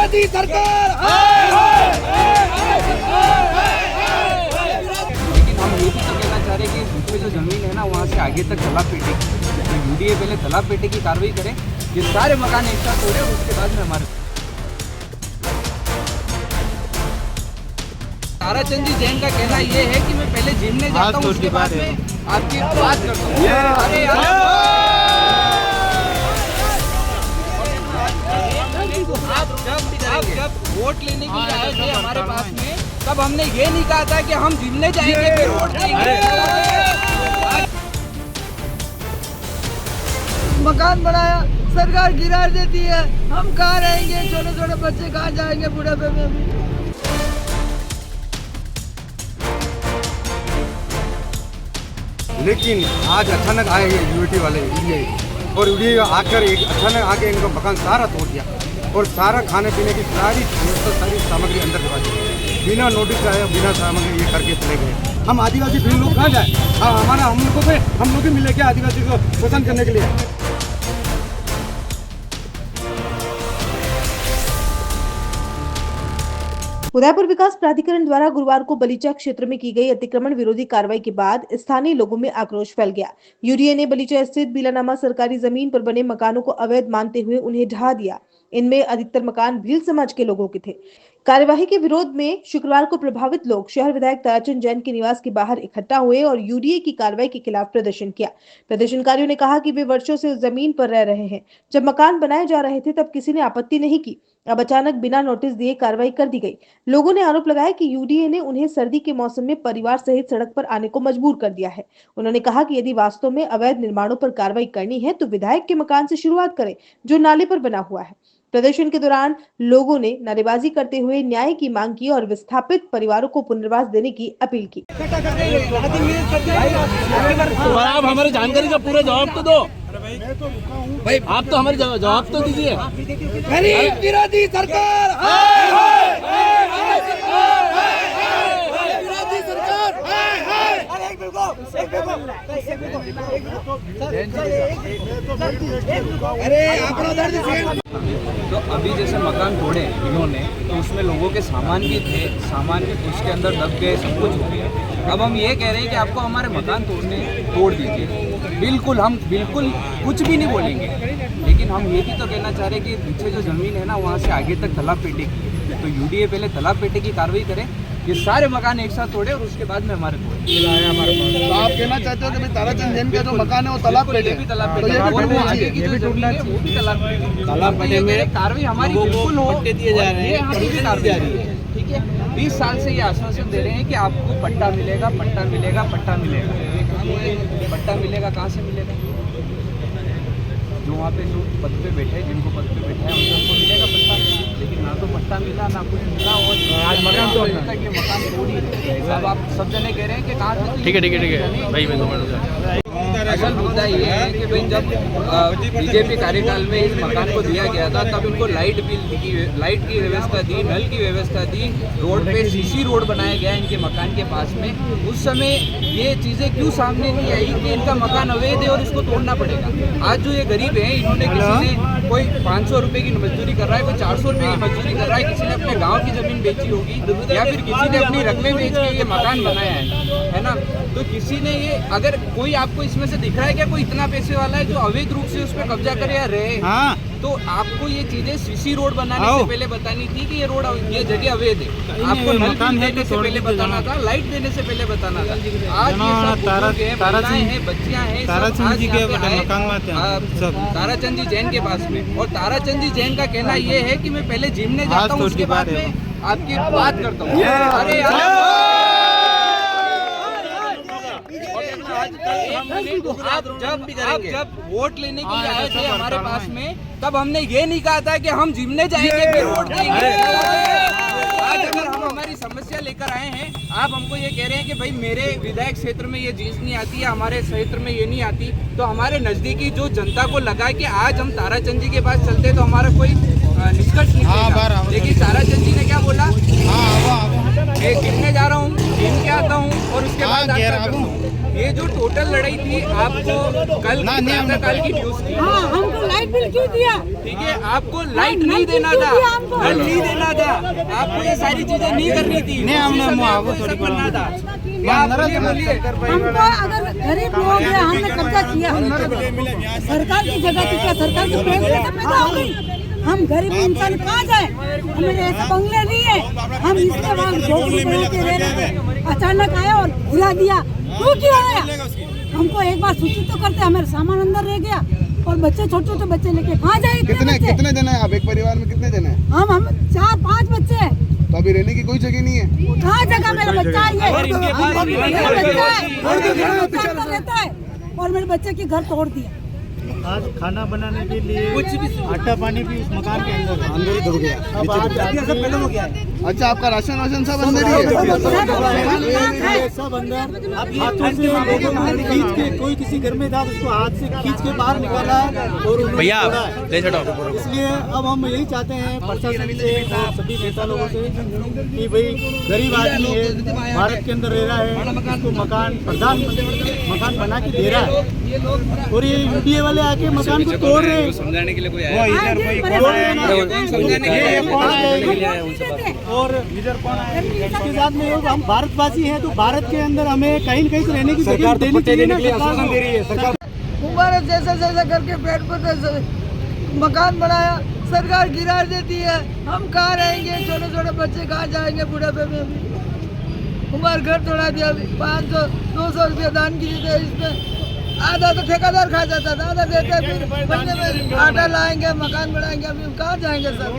विरोधी सरकार। लेकिन हम ये भी तो कहना चाह रहे हैं कि बीच में जो जमीन है ना वहाँ से आगे तक तालाब पेटे तो यूडीए पहले तालाब पेटे की कार्रवाई करे, ये सारे मकान एक साथ तोड़े और उसके बाद में हमारे ताराचंद जी जैन का कहना ये है कि मैं पहले जिम में जाता हूँ, उसके बाद में आपकी बात करता हूँ। अरे आप जब वोट लेने के लिए आए थे हमारे पास में, तब हमने ये नहीं कहा था कि हम जिमने जाएंगे फिर वोट देंगे। मकान बनाया, सरकार गिरा देती है, हम कहाँ रहेंगे, छोटे छोटे बच्चे कहाँ जाएंगे बुढ़ापे में भी। लेकिन आज अचानक आए ये यूटी वाले और आकर एक अचानक आके इनको मकान सारा तोड़ दिया और सारा खाने पीने की सारी सामग्री अंदर दबा दी, बिना नोटिस आए बिना सामग्री ये करके चले गए। हम आदिवासी फिर लोग कहाँ जाए? हमारा हम लोग भी मिले क्या आदिवासी को शोषण करने के लिए? उदयपुर विकास प्राधिकरण द्वारा गुरुवार को बलीचा क्षेत्र में की गई अतिक्रमण विरोधी कार्रवाई के बाद स्थानीय लोगों में आक्रोश फैल गया। यूडीए ने बलीचा स्थित बीलानामा सरकारी जमीन पर बने मकानों को अवैध मानते हुए उन्हें ढहा दिया। इनमें अधिकतर मकान भील समाज के लोगों के थे। कार्यवाही के विरोध में शुक्रवार को प्रभावित लोग शहर विधायक ताराचंद जैन के निवास के बाहर इकट्ठा हुए और यूडीए की कार्रवाई के खिलाफ प्रदर्शन किया। प्रदर्शनकारियों ने कहा कि वे वर्षों से उस जमीन पर रह रहे हैं। जब मकान बनाए जा रहे थे तब किसी ने आपत्ति नहीं की, अब अचानक बिना नोटिस दिए कार्रवाई कर दी गई। लोगों ने आरोप लगाया कि यूडीए ने उन्हें सर्दी के मौसम में परिवार सहित सड़क पर आने को मजबूर कर दिया है। उन्होंने कहा कि यदि वास्तव में अवैध निर्माणों पर कार्रवाई करनी है तो विधायक के मकान से शुरुआत करें जो नाले पर बना हुआ है। प्रदर्शन के दौरान लोगों ने नारेबाजी करते हुए न्याय की मांग की और विस्थापित परिवारों को पुनर्वास देने की अपील की। आप हमारी जानकारी का पूरा जवाब तो दो भाई, आप तो हमारे जवाब तो दीजिए। गरीब विरोधी सरकार। विरोधी सरकार। अरे तो अभी जैसे मकान तोड़े इन्होंने, तो उसमें लोगों के सामान भी थे, सामान भी उसके अंदर दब गए, सब कुछ हो गया। अब हम ये कह रहे हैं कि आपको हमारे मकान तोड़ दीजिए, बिल्कुल हम बिल्कुल कुछ भी नहीं बोलेंगे। लेकिन हम ये भी तो कहना चाह रहे हैं कि पीछे जो ज़मीन है ना वहाँ से आगे तक तालाब पेटे की, तो यूडीए पहले तालाब पेटे की कार्रवाई करे, ये सारे मकान एक साथ तोड़े और उसके बाद में हमारे तोड़े। तो आप कहना चाहते हो कि भाई ताराचंद जैन का जो मकान है वो तालाब पेटे है? तालाब पेटे आगे की जो जमीन है वो भी तालाब पेटे में कार्रवाई हमारी बिल्कुल हो दिए जा रहे हैं, यहाँ भी कार्रवाई। ठीक है, 20 साल से ये आश्वासन दे रहे हैं कि आपको पट्टा मिलेगा, पट्टा मिलेगा, पट्टा मिलेगा। पट्टा मिलेगा कहाँ से मिलेगा? जो वहाँ पे जो पद पे बैठे, जिनको पद पे बैठा है उनको मिलेगा पट्टा, लेकिन ना तो पट्टा मिला ना कुछ मिला। और आज मकान तो तक ये मकान तोड़ी। अब आप सब जने कह रहे हैं कि कहाँ से? ठीक है भाई, मैं तो असल मुद्दा ये है कि भाई जब बीजेपी कार्यकाल में इस मकान को दिया गया था तब इनको लाइट की व्यवस्था दी, नल की व्यवस्था दी, रोड पे सीसी रोड बनाया गया इनके मकान के पास में। उस समय ये चीज़ें क्यों सामने नहीं आई कि इनका मकान अवैध है और इसको तोड़ना पड़ेगा। आज जो ये गरीब है, इन्होंने किसी ने कोई 500 रुपये की मजदूरी कर रहा है, कोई 400 रुपये की मजदूरी कर रहा है, किसी ने अपने गाँव की ज़मीन बेची होगी या फिर किसी ने अपनी रकमें बेच के ये मकान बनाया है ना। तो किसी ने ये, अगर कोई आपको इसमें से दिख रहा है क्या कोई इतना पैसे वाला है जो अवैध रूप से उस पर कब्जा करे या रहे, तो आपको ये चीजें सीसी रोड बनाने से पहले बतानी थी कि ये जगह अवैध है। आपको नल देने से पहले बताना था, लाइट देने से पहले बताना था। आज ये सब महिलाएं हैं, बच्चियां हैं, ताराचंद जी जैन के पास में। और ताराचंद जी जैन का कहना ये है कि मैं पहले जिमने जाता हूँ, उसके बाद में आपकी बात करता हूँ। अरे आप जब वोट लेने के लिए आए थे हमारे पास में, तब हमने ये नहीं कहा था कि हम जिमने जाएंगे फिर वोट देंगे। आज अगर हम हमारी समस्या लेकर आए हैं, आप हमको ये कह रहे हैं कि भाई मेरे विधायक क्षेत्र में ये चीज नहीं आती है, हमारे क्षेत्र में ये नहीं आती, तो हमारे नजदीकी जो जनता को लगा कि आज हम ताराचंद जी के पास चलते तो हमारा कोई निष्कर्ष निकलेगा। लेकिन ताराचंद जी ने क्या बोला, जिमने जा रहा हूँ, जिम के आता हूँ और उसके बाद ये जो टोटल टोटल लड़ाई थी आपको कल प्रातःकाल की न्यूज थी। हाँ, हमको लाइट बिल क्यों दिया? ठीक है, आपको लाइट नहीं देना था, नल नहीं देना था, आपको ये सारी चीजें नहीं करनी थी, सब करना था। बोलिए हमको अगर गरीब लोग हैं, हमने कब्जा किया, सरकार की जगह थी क्या? सरकार की पेड़ से पैदा हो गई। हम गरीब इंसान कहाँ जाए? हमें ऐसे बंगले नहीं है, हम इसके बाद झोपड़ी बना के रह रहे थे। अचानक आया और गिरा दिया। क्यों गिराया? हमको एक बार सूचित तो करते, हमारे सामान अंदर रह गया और बच्चे छोटे छोटे बच्चे लेके कहाँ जाए? कितने जने हैं आप एक परिवार में? कितने जने हैं? हम 4-5 बच्चे हैं। तो अभी रहने की कोई जगह नहीं है? कहाँ जगह? मेरा बच्चा है और मेरे बच्चे के घर तोड़ दिया। आज खाना बनाने के लिए कुछ भी आटा पानी भी इस मकान के अंदर ही धुल गया। हो गया। अच्छा, आपका राशन वाशन सब अंदर ही है? सब अंदर। अब हाथों से लोगों को खींच के, कोई किसी घर में था उसको हाथ से खींच के बाहर निकाला और भैया इसलिए अब हम यही चाहते हैं प्रशासन से और सभी नेता लोगों से कि भाई गरीब आदमी है, भारत के अंदर रह रहा है, उसको मकान प्रधानमंत्री मकान बना के दे रहा है और ये यूडीए वाले आके मकान को तोड़ रहे हैं। समझाने के लिए कोई और इसके साथ में हम भारतवासी हैं तो भारत के अंदर हमें कहीं न कहीं तो रहने की जगह देनी चाहिए। हमारे जैसे करके पेड़ पर मकान बनाया, सरकार गिरा देती है। हम कहाँ रहेंगे? छोटे छोटे बच्चे कहाँ जाएंगे बुढ़ापे में? अभी हमारा घर तोड़ा दिया। 500-200 रुपया दान की थे, इसमें आधा तो ठेकेदार खा जाता था, आधा देते फिर बदले में आटा लाएंगे, मकान बनाएंगे। अभी हम कहाँ जाएंगे सर?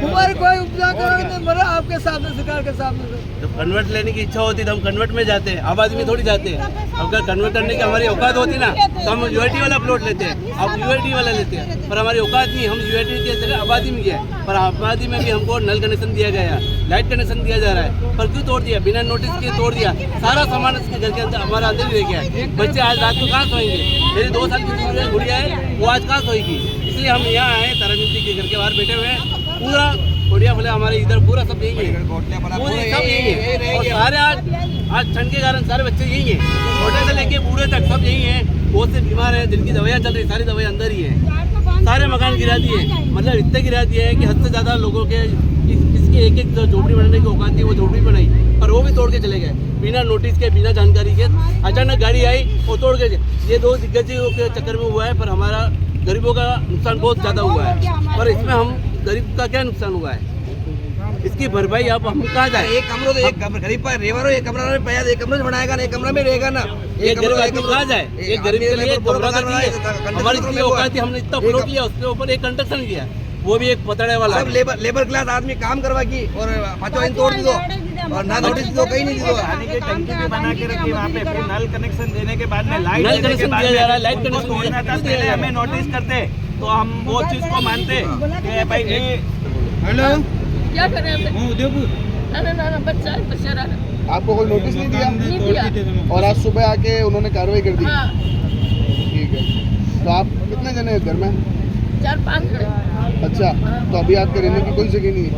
हमारे कोई उपजा करोगे नहीं, मरा आपके सामने, सरकार के सामने। जब कन्वर्ट लेने की इच्छा होती तो हम कन्वर्ट में जाते हैं, आबादी में थोड़ी जाते हैं। अगर कन्वर्ट करने की हमारी औकात होती ना तो हम यूआईटी वाला प्लॉट लेते हैं, अब यूआईटी वाला लेते हैं, पर हमारी औकात नहीं, हम यूआईटी की जगह आबादी में गए। पर आबादी में भी हमको नल कनेक्शन दिया गया, लाइट कनेक्शन दिया जा रहा है, पर क्यों तोड़ दिया? बिना नोटिस के तोड़ दिया। सारा सामान इसके घर के अंदर हमारा अंदर ही रह गया। बच्चे आज रात को कहाँ सोएंगे? मेरी 2 साल की गुड़िया है, वो आज कहाँ सोएगी? इसलिए हम यहाँ आए, ताराचंदी के घर के बाहर बैठे हुए हैं। पूरा कोडिया फले हमारे इधर पूरा सब यही है, पूरे सब यही है। और सारे आज ठंड के कारण सारे बच्चे यही है, छोटे से लेके बूढ़े तक सब यही है। बहुत से बीमार है, जिनकी दवाइयाँ चल रही, सारी दवाई अंदर ही है। सारे मकान गिरा दिए, मतलब इतने गिरा दिए हैं कि हद से ज़्यादा लोगों के इसकी एक जो झोपड़ी बनाने की औकात थी वो झोपड़ी बनाई, पर वो भी तोड़ के चले गए बिना नोटिस के, बिना जानकारी के। अचानक गाड़ी आई वो तोड़ के। ये 2 दिग्गजों के चक्कर में हुआ है, पर हमारा गरीबों का नुकसान बहुत ज़्यादा हुआ है। पर इसमें हम गरीब का क्या नुकसान हुआ है, इसकी भरपाई अब हम कहाँ जाए? एक कमरा तो एक गरीब पर रेवर एक कमरा में पैसा एक कमरे से बनाएगा ना, एक कमरा में रहेगा ना। एक गरीब आदमी कहाँ जाए? एक गरीब के लिए कमरा तो चाहिए। हमारी इतनी औकात थी, हमने इतना प्लॉट लिया, उसके ऊपर एक कंस्ट्रक्शन किया, वो भी एक पतड़े वाला। सब लेबर क्लास आदमी काम करवा की और 5 दिन तोड़ दी दो और ना नोटिस दो, कहीं नहीं दी दो। पानी की टंकी भी बना के रखी वहाँ पे, फिर नल कनेक्शन देने के बाद में लाइट नल कनेक्शन दिया जा रहा है, लाइट कनेक्शन तोड़ना था, पहले हमें नोटिस करते तो हम वो चीज को मानते कि भाई हेलो, क्या कर रहे हैं? उदयपुर। ना बच्चा रहा। आपको कोई नोटिस नहीं दिया? और आज सुबह आके उन्होंने कार्रवाई कर दी? हाँ। ठीक है, तो आप कितने जने हैं घर में? 4-5 खड़े। अच्छा, तो अभी आपके रहने की कोई जगह नहीं है?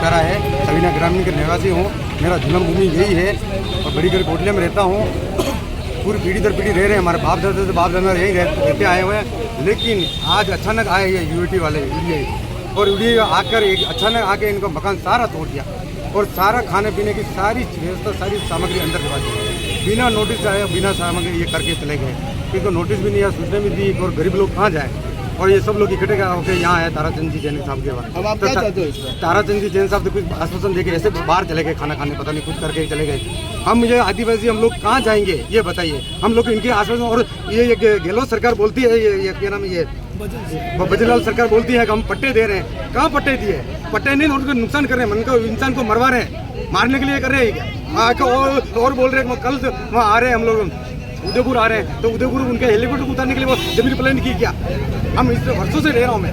करा है, सवीना ग्रामीण के निवासी हूँ, मेरा जन्मभूमि यही है और बड़ी घर कोटले में रहता हूँ। पूरी पीढ़ी दर पीढ़ी रह रहे हैं, हमारे बाप दादा से बाप दादा यहीं रहते आए हुए हैं। लेकिन आज अचानक आए ये यूडीए वाले और यूडीए आकर एक अचानक आके इनको मकान सारा तोड़ दिया और सारा खाने पीने की सारी व्यवस्था, सारी सामग्री अंदर दबा दी। बिना नोटिस आए, बिना सामग्री ये करके चले गए, क्योंकि नोटिस भी नहीं है, सूचना भी दी। और गरीब लोग कहाँ जाए? और ये सब लोग इकट्ठे होकर यहाँ आए ताराचंद जी जैन साहब के बाद। अब आप क्या चाहते हो इसमें? ताराचंद जी जैन साहब तो कुछ आश्वासन देके ऐसे बाहर चले गए, खाना खाने पता नहीं कुछ करके चले गए। हम ये आदिवासी हम लोग कहाँ जाएंगे ये बताइए? हम लोग इनके आश्वासन, और ये गहलोत सरकार बोलती है, ये क्या नाम है, ये बजरलाल सरकार बोलती है कि हम पट्टे दे रहे हैं। कहाँ पट्टे दिए? पट्टे नहीं, उनको नुकसान कर रहे हैं, उनको इंसान को मरवा रहे हैं, मारने के लिए कर रहे हैं। और बोल रहे हैं कल वहाँ आ रहे हैं, हम लोग उदयपुर आ रहे हैं, तो उदयपुर उनके हेलीकॉप्टर को उतारने के लिए वो जमीन प्लान की क्या? हम इस वर्षों से ले रहा हूँ मैं,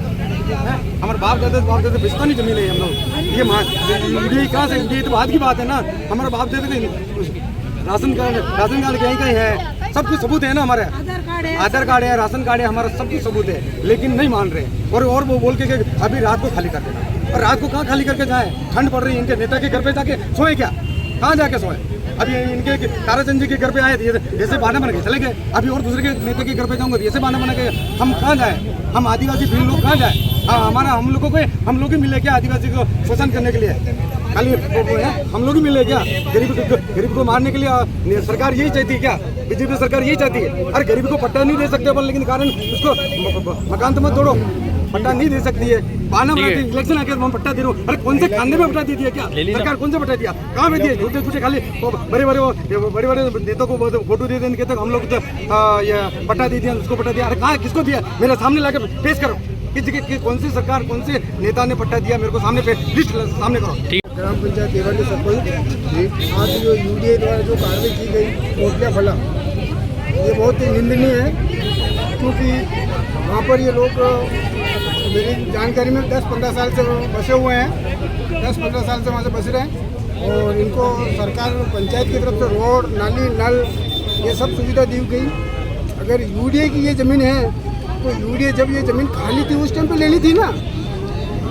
हमारे बाप दादा बिस्तानी जमीन है हम लोग। ये कहाँ से? ये तो बात की बात है ना, हमारे बाप दादा राशन कार्ड कहीं है, सब कुछ सबूत है ना, हमारे आधार कार्ड है, राशन कार्ड है, हमारा सब कुछ सबूत है, लेकिन नहीं मान रहे। और वो बोल के अभी रात को खाली कर देना। और रात को कहाँ खाली करके जाए? ठंड पड़ रही है, इनके नेता के घर पे जाके सोए क्या? कहाँ जाके सोए? अभी इनके ताराचंद जी के घर पे आए थे, जैसे बहाना बना के चले गए। अभी और दूसरे के नेता के घर पे जाऊंगा, ऐसे बहाना बना के हम कहाँ जाए? हम आदिवासी भील लोग कहाँ जाए? हाँ, हमारा हम लोग ही मिले क्या आदिवासी को शोषण करने के लिए? खाली हम लोग ही मिले क्या गरीब को मारने के लिए? सरकार यही चाहती है क्या? बीजेपी सरकार यही चाहती है? अरे गरीब को पट्टा नहीं दे सकते अपन, लेकिन कारण उसको मकान तो मत तोड़ो, पट्टा नहीं दे सकती है। बहाना बनाते इलेक्शन आके हम पट्टा दे रहे हो। अरे कौन से खाने में पट्टा दे दिया क्या सरकार? कौन से पट्टा दिया? कहाँ पे दिए? झूठे खाली बड़े नेताओं को फोटो दे देने तक हम लोग ये पट्टा दे दिया, उसको पट्टा दिया। अरे कहाँ किसको दिया? मेरे सामने लाके पेश करो कि कौन सी सरकार, कौन से नेता ने पट्टा दिया, मेरे को सामने पे लिस्ट सामने करो। ग्राम पंचायत देवाली सरपंच आज जो यूडीए द्वारा जो कार्रवाई की गई कोटलिया फला, ये बहुत ही निंदनीय है, क्योंकि वहाँ पर ये लोग मेरी जानकारी में 10-15 साल से बसे हुए हैं, 10-15 साल से वहाँ से बस रहे हैं और इनको सरकार पंचायत की तरफ से रोड, नाली, नल ये सब सुविधा दी गई। अगर यूडीए की ये ज़मीन है तो यूडीए जब ये ज़मीन खाली थी उस टाइम पे लेनी थी ना।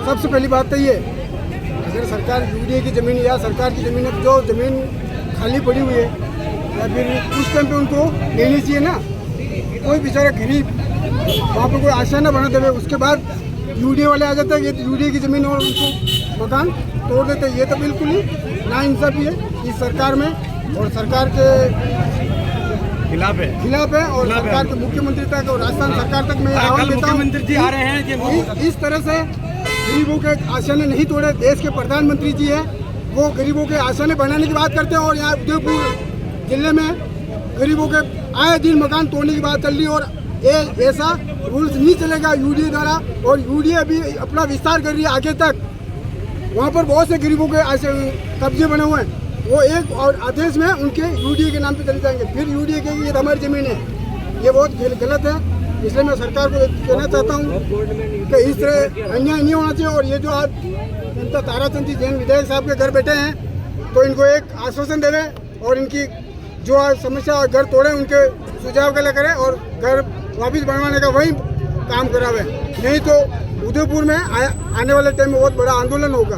सबसे पहली बात तो ये, अगर सरकार यूडीए की ज़मीन या सरकार की ज़मीन है, जो ज़मीन खाली पड़ी हुई है या फिर उस टाइम पे उनको लेनी चाहिए ना। कोई बेचारा गरीब वहाँ पर कोई आशा ना बना देवे, उसके बाद यूडीए वाले आ जाते हैं, ये तो यूडीए की ज़मीन और उनको मकान तोड़ देते हैं। ये तो बिल्कुल ही नाइंसाफ़ी है इस सरकार में और सरकार के खिलाफ है और सरकार के मुख्यमंत्री तक और राजस्थान सरकार तक मैं आह्वान देता हूँ, मुख्यमंत्री जी आ रहे हैं, इस तरह से गरीबों के आशाएं नहीं तोड़े। देश के प्रधानमंत्री जी हैं, वो गरीबों के आशाएं बनाने की बात करते हैं और यहाँ उदयपुर जिले में गरीबों के आए दिन मकान तोड़ने की बात चल रही है और ऐसा रूल्स नहीं चलेगा यूडीए द्वारा। और यूडीए अभी अपना विस्तार कर रही है आगे तक, वहाँ पर बहुत से गरीबों के ऐसे कब्जे बने हुए हैं, वो एक और आदेश में उनके यूडीए के नाम पे चले जाएंगे, फिर यूडीए कहेगी ये हमारी ज़मीन है। ये बहुत गलत है, इसलिए मैं सरकार को कहना चाहता हूँ कि इस तरह अन्याय नहीं होना चाहिए। और ये जो आज जनता ताराचंद जी जैन विधायक साहब के घर बैठे हैं, तो इनको एक आश्वासन देवे और इनकी जो आज समस्या घर तोड़े उनके सुझाव के लिए करें और घर वापस बनवाने का वही काम करावे, नहीं तो उदयपुर में आने वाले टाइम में बहुत बड़ा आंदोलन होगा।